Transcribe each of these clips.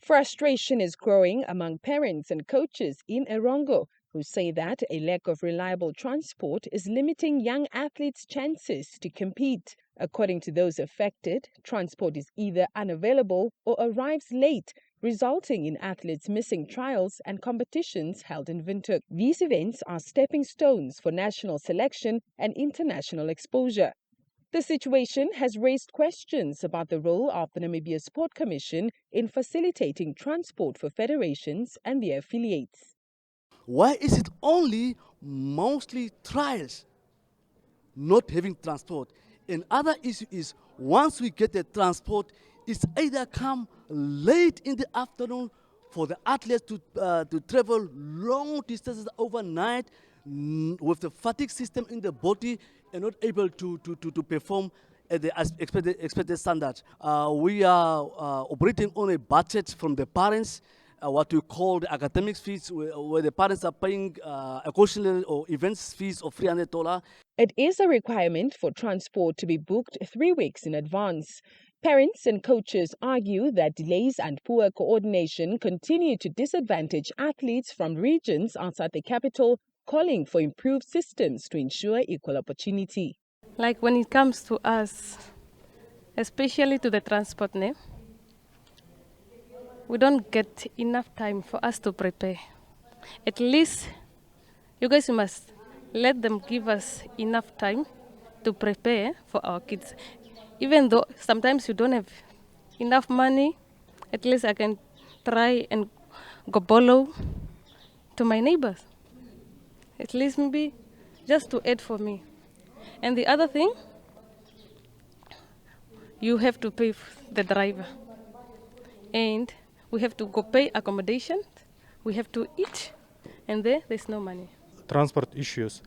Frustration is growing among parents and coaches in Erongo, who say that a lack of reliable transport is limiting young athletes' chances to compete. According to those affected, transport is either unavailable or arrives late, resulting in athletes missing trials and competitions held in Windhoek. These events are stepping stones for national selection and international exposure. The situation has raised questions about the role of the Namibia Sport Commission in facilitating transport for federations and their affiliates. Why is it only mostly trials, not having transport? Another issue is once we get the transport, it's either come late in the afternoon for the athletes to travel long distances overnight with the fatigue system in the body and not able to perform at the expected standard. We are operating on a budget from the parents, what we call the academic fees, where the parents are paying a cautionary or events fees of $300. It is a requirement for transport to be booked 3 weeks in advance. Parents and coaches argue that delays and poor coordination continue to disadvantage athletes from regions outside the capital, calling for improved systems to ensure equal opportunity. Like when it comes to us, especially to the transport, we don't get enough time for us to prepare. At least you guys must let them give us enough time to prepare for our kids. Even though sometimes you don't have enough money, at least I can try and go borrow to my neighbors. At least maybe just to aid for me. And the other thing, you have to pay the driver. And we have to go pay accommodation, we have to eat, and there's no money. Transport issues.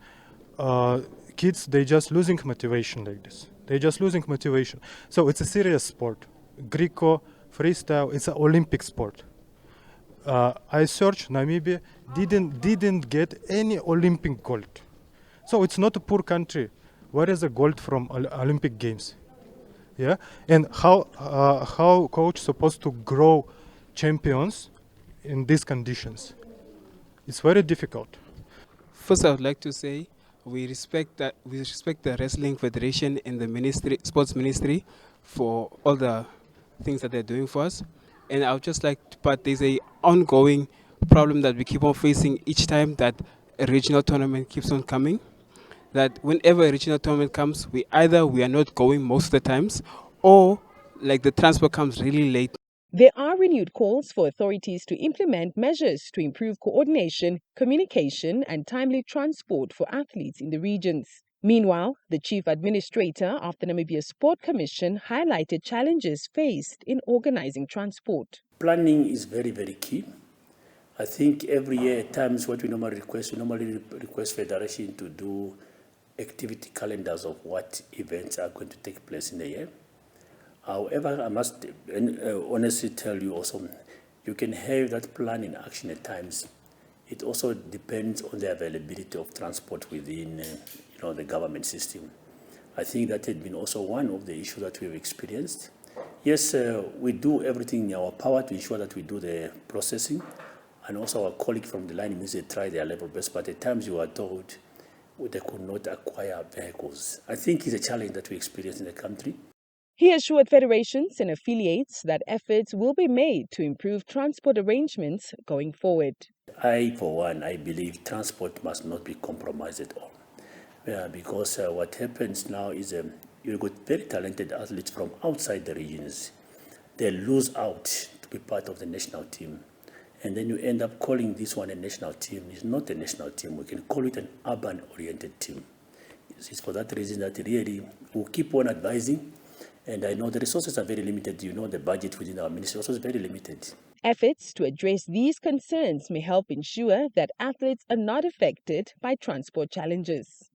Kids, they just losing motivation like this. They're just losing motivation. So it's a serious sport. Greco, freestyle, it's an Olympic sport. I searched Namibia, didn't get any Olympic gold. So it's not a poor country. Where is the gold from Olympic Games? Yeah, and how coach supposed to grow champions in these conditions? It's very difficult. First, I would like to say we respect the Wrestling Federation and the ministry, sports ministry, for all the things that they're doing for us. And I would just like to, but there's a ongoing problem that we keep on facing each time that a regional tournament keeps on coming. That whenever a regional tournament comes, we are not going most of the times, or like the transport comes really late. There are renewed calls for authorities to implement measures to improve coordination, communication, and timely transport for athletes in the regions. Meanwhile, the chief administrator of the Namibia Sport Commission highlighted challenges faced in organizing transport. Planning is very, very key. I think every year at times what we normally request Federation to do activity calendars of what events are going to take place in the year. However, I must honestly tell you also, you can have that plan in action at times. It also depends on the availability of transport within the government system. I think that had been also one of the issues that we've experienced. Yes, we do everything in our power to ensure that we do the processing, and also our colleagues from the line music try their level best, but at times you are told they could not acquire vehicles. I think it's a challenge that we experience in the country. He assured federations and affiliates that efforts will be made to improve transport arrangements going forward. For one, I believe transport must not be compromised at all. Because what happens now is you've got very talented athletes from outside the regions. They lose out to be part of the national team. And then you end up calling this one a national team. It's not a national team. We can call it an urban-oriented team. It's for that reason that really we'll keep on advising. And I know the resources are very limited. The budget within our ministry also is very limited. Efforts to address these concerns may help ensure that athletes are not affected by transport challenges.